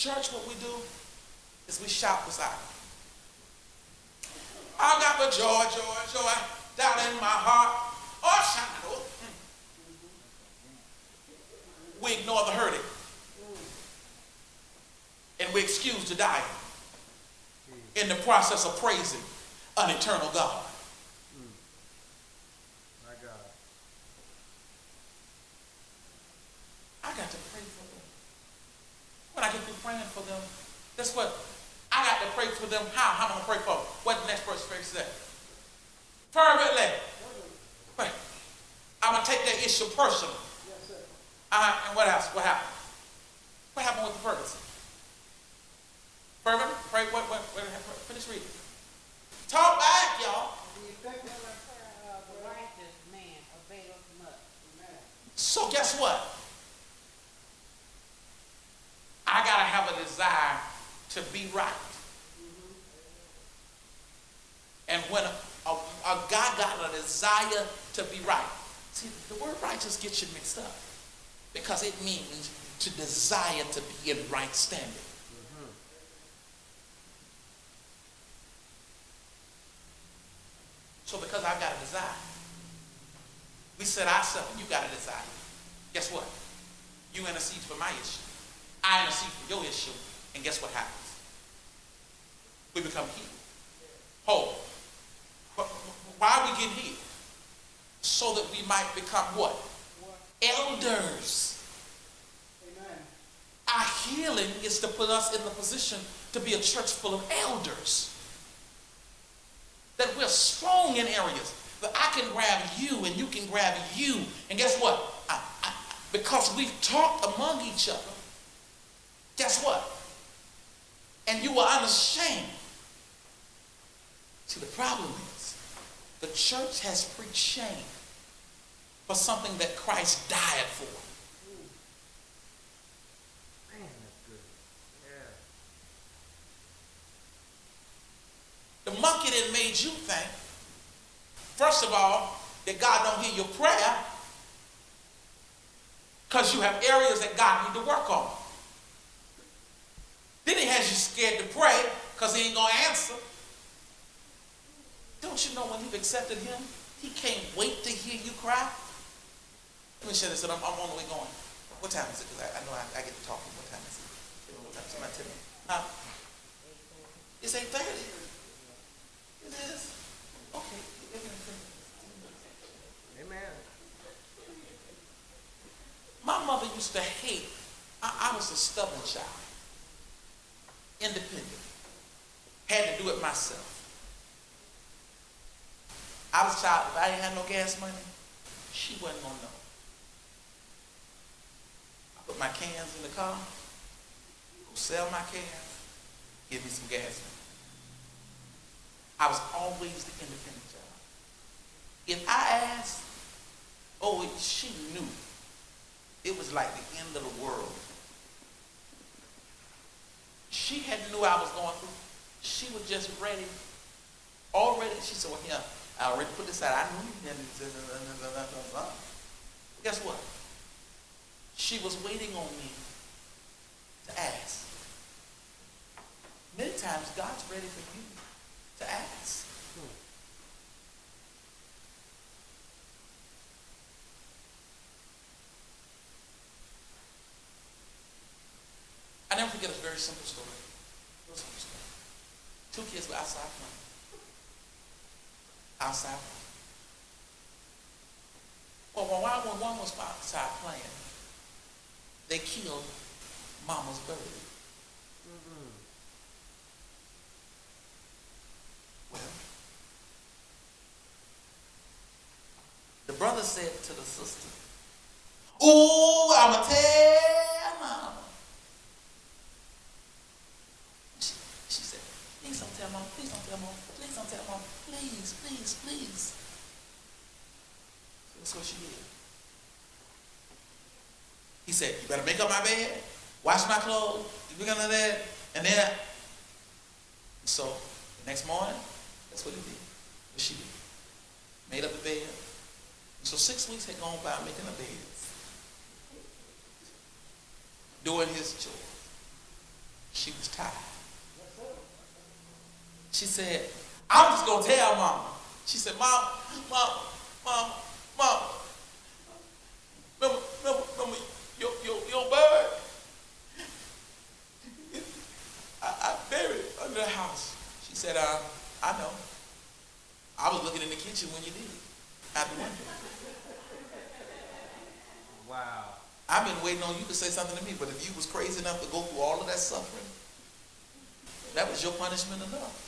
Church, what we do is we shout beside. I got the joy, joy, joy down in my heart. Oh, shout. We ignore the hurting. And we excuse the dying in the process of praising an eternal God. My God. I got to pray for them. When I get through praying for them, that's what I got to pray for them. How am I going to pray for them? What the next verse said? Fervently. Wait. I'm going to take that issue personal. Yes, sir. And what else? What happened? What happened with the fervency? Fervent? Pray. What happened? Finish reading. Talk back, y'all. The effective prayer of the righteous man availeth much. man. So guess what? I got to have a desire to be right. And when a guy got a desire to be right, see, the word righteous gets you mixed up because it means to desire to be in right standing. So because I got a desire, we said ourselves, you got a desire. Guess what? You intercede for my issue. I intercede for your issue. And guess what happens? We become healed. Whole. Why are we getting healed? So that we might become what? Elders. Amen. Our healing is to put us in the position to be a church full of elders. That we're strong in areas. That I can grab you and you can grab you. And guess what? Because we've talked among each other. Guess what? And you are unashamed. See, the problem is the church has preached shame for something that Christ died for. Man, that's good. Yeah. The monkey that made you think, first of all, that God don't hear your prayer because you have areas that God need to work on. Then he has you scared to pray because he ain't going to answer. Don't you know when you've accepted him, he can't wait to hear you cry? Let me share this. I'm on the way going. What time is it? Because I know I get to talking. What time is it? What time? Somebody tell me. Huh? It's 8:30. It is. Okay. Amen. My mother used to hate. I was a stubborn child. Independent. Had to do it myself. I was a child. If I didn't have no gas money, she wasn't gonna know. I put my cans in the car, go sell my cans, give me some gas money. I was always the independent child. If I asked, she knew. It was like the end of the world. She had knew I was going through. She was just ready. Already, she said, well, yeah, I already put this out. I knew you didn't. Guess what? She was waiting on me to ask. Many times, God's ready for you to ask. I never forget a very simple story. Real simple story. Two kids were outside playing. Outside playing. Well, when one was outside playing, they killed mama's bird. Well, the brother said to the sister, "Ooh, I'ma tell mama." She said, "Please don't tell mama, please don't tell mama, please don't tell mama, please, please, please." So that's what she did. He said, "You better make up my bed, wash my clothes, we're gonna that." And then, so the next morning, that's what he did. What she did. Made up the bed. So 6 weeks had gone by making the beds. Doing his chores. tie. She said, I'm just going to tell Mama. She said, Mom, remember your bird? I buried it under the house. She said, I know. I was looking in the kitchen when you did it, out the window. Wow. I've been waiting on you to say something to me, but if you was crazy enough to go through all of that suffering, that was your punishment enough.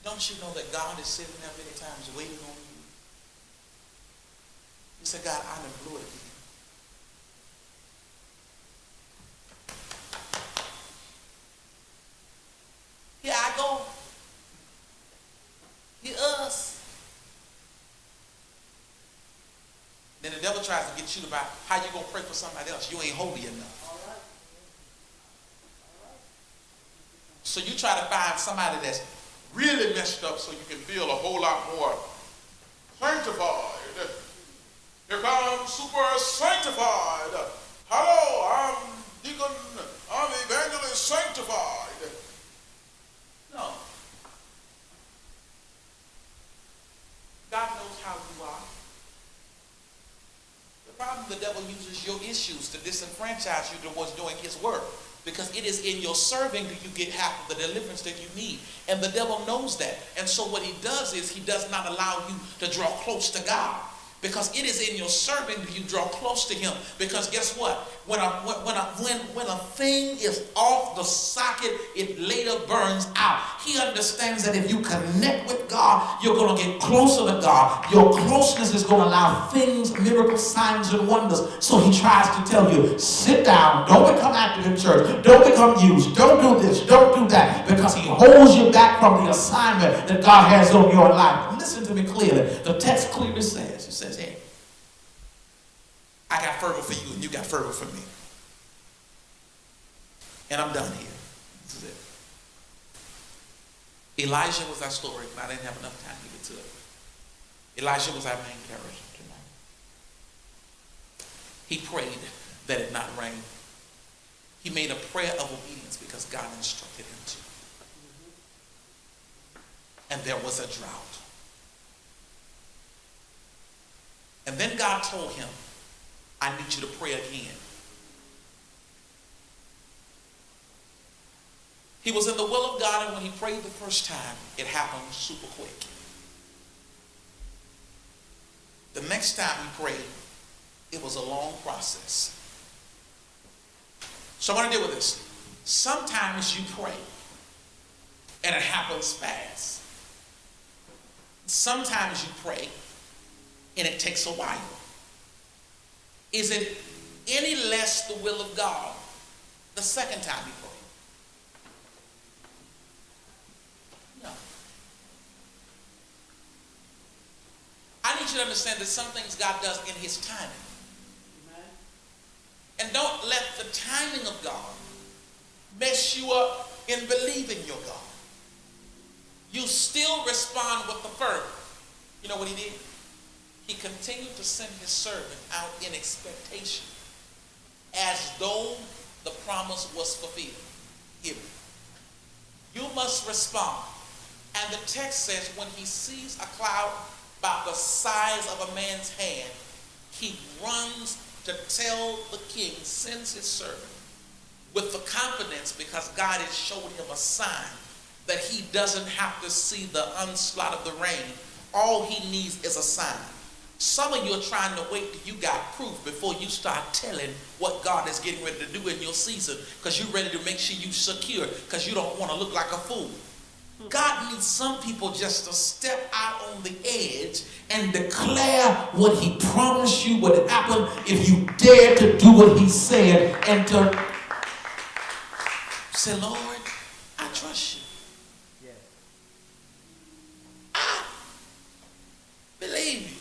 Don't you know that God is sitting there many times waiting on you? You say, God, I done blew it again. Here I go. Here us. Then the devil tries to get you about how you going to pray for somebody else. You ain't holy enough. So you try to find somebody that's really messed up so you can feel a whole lot more sanctified. Here comes super sanctified. Hello, I'm deacon, I'm evangelist sanctified. No. God knows how you are. The problem, the devil uses your issues to disenfranchise you towards doing his work. Because it is in your serving do you get half of the deliverance that you need. And the devil knows that. And so what he does is he does not allow you to draw close to God. Because it is in your serving do you draw close to him. Because guess what? When a thing is off the socket, it later burns out. He understands that if you connect with God, you're going to get closer to God. Your closeness is going to allow things, miracles, signs, and wonders. So he tries to tell you, sit down. Don't become active in church. Don't become used. Don't do this. Don't do that. Because he holds you back from the assignment that God has on your life. Listen to me clearly. The text clearly says, it says, hey, I got fervor for you and you got fervor for me. And I'm done here. This is it. Elijah was our story, but I didn't have enough time to get to it. Elijah was our main character tonight. He prayed that it not rain. He made a prayer of obedience because God instructed him to. And there was a drought. And then God told him, I need you to pray again. He was in the will of God, and when he prayed the first time, it happened super quick. The next time he prayed, it was a long process. So I want to deal with this. Sometimes you pray, and it happens fast. Sometimes you pray, and it takes a while. Is it any less the will of God the second time you pray? No. I need you to understand that some things God does in his timing. Amen. And don't let the timing of God mess you up in believing your God. You still respond with the fervor. You know what he did? He continued to send his servant out in expectation as though the promise was fulfilled. You must respond. And the text says when he sees a cloud about the size of a man's hand, he runs to tell the king, sends his servant with the confidence because God has showed him a sign that he doesn't have to see the onslaught of the rain. All he needs is a sign. Some of you are trying to wait till you got proof before you start telling what God is getting ready to do in your season because you're ready to make sure you're secure because you don't want to look like a fool. God needs some people just to step out on the edge and declare what he promised you would happen if you dare to do what he said and to say, Lord, I trust you. Yes. I believe you.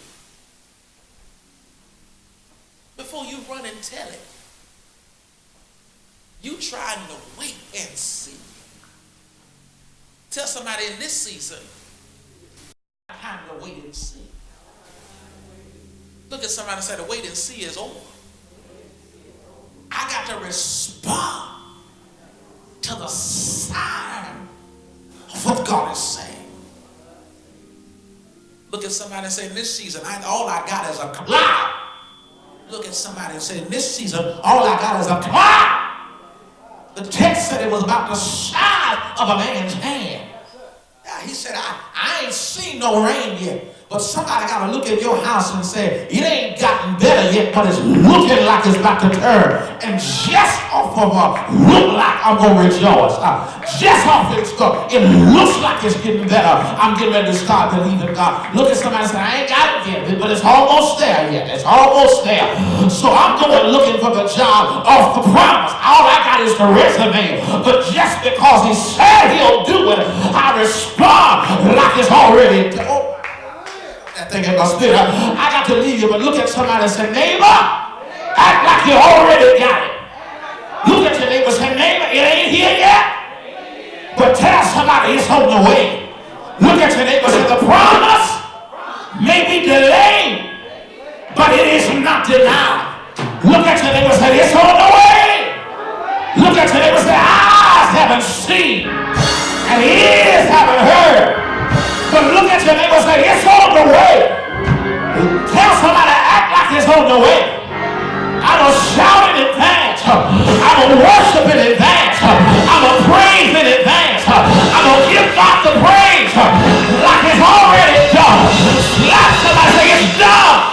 Before you run and tell it, you trying to wait and see. Tell somebody in this season, time to wait and see. Look at somebody and say, the wait and see is over. I got to respond at somebody and say, in this season, all I got is a cloud. Look at somebody and say, in this season, all I got is a cloud. The text said it was about the size of a man's hand. Yeah, he said, I ain't seen no rain yet. But somebody got to look at your house and say, it ain't gotten better yet, but it's looking like it's about to turn. And just off of look like I'm going to rejoice. Just off of it looks like it's getting better. I'm getting ready to start believing God. Look at somebody and say, I ain't got it yet, but it's almost there yet. It's almost there. So I'm going looking for the job off the promise. All I got is the resume. But just because he said he'll do it, I respond like it's already done. That thing in my spirit. I got to leave you, but look at somebody and say, neighbor, act like you already got it. Look at your neighbor and say, neighbor, it ain't here yet. But tell somebody it's on the way. Look at your neighbor and say, the promise may be delayed, but it is not denied. Look at your neighbor and say, it's on the way. Look at your neighbor and say, eyes haven't seen and ears haven't heard. But look at your neighbor and say, it's on the way. Tell somebody, act like it's on the way. I'm going to shout in advance. I'm going to worship in advance. I'm going to praise in advance. I'm going to give God the praise like it's already done. Slap somebody, say it's done.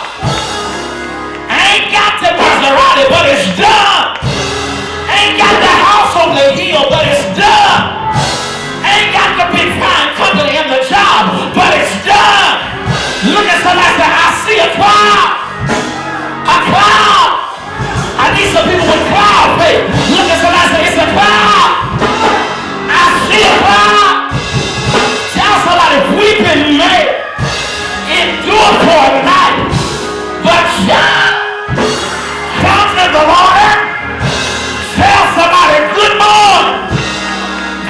I ain't got the Maserati, but it's done. I ain't got the house on the hill, but it's done. Ain't got the big fine company in the job, but it's done. Look at somebody and say, I see a cloud. A cloud. I need some people with cloud faith. Look at somebody and say, it's a cloud. I see a cloud. Tell somebody, weeping may endure for a night, but joy comes in the morning. Tell somebody, good morning.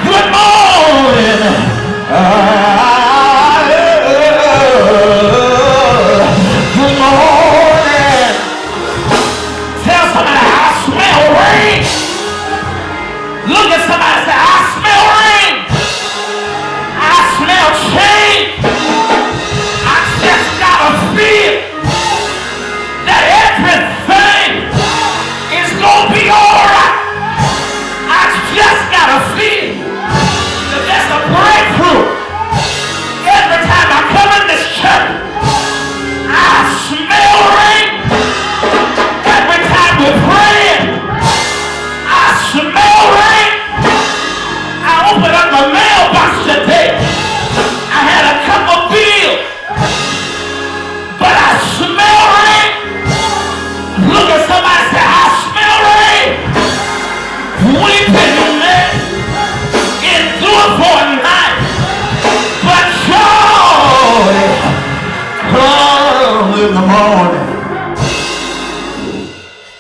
Good morning. Good morning. Tell somebody, I smell rain. Look at somebody and say, I smell rain. I smell change. I just gotta feel that everything is gonna be alright. I just gotta feel that there's a breakthrough. Every time I come in this church, I smell rain. Every time we're praying, I smell rain. I opened up my mailbox today. I had a couple bills, but I smell rain. Look at somebody and say, I smell rain. Weeping may endure for a night, but joy comes in the morning.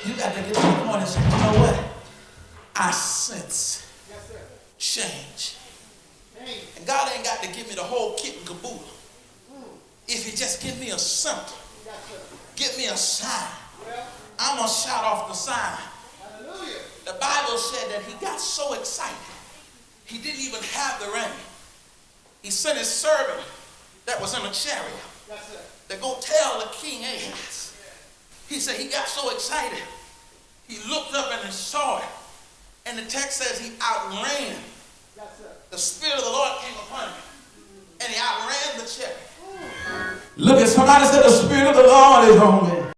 You got to get to the point and say, you know what? I sense change. And God ain't got to give me the whole kit and caboodle. If he just give me a symptom, give me a sign, I'm going to shout off the sign. The Bible said that he got so excited, he didn't even have the rain. He sent his servant that was in a chariot to go tell the king Ahaz. He said he got so excited, he looked up and he saw it. And the text says he outran. The Spirit of the Lord came upon him, and he outran the chariot. Look at somebody and say, the Spirit of the Lord is on me.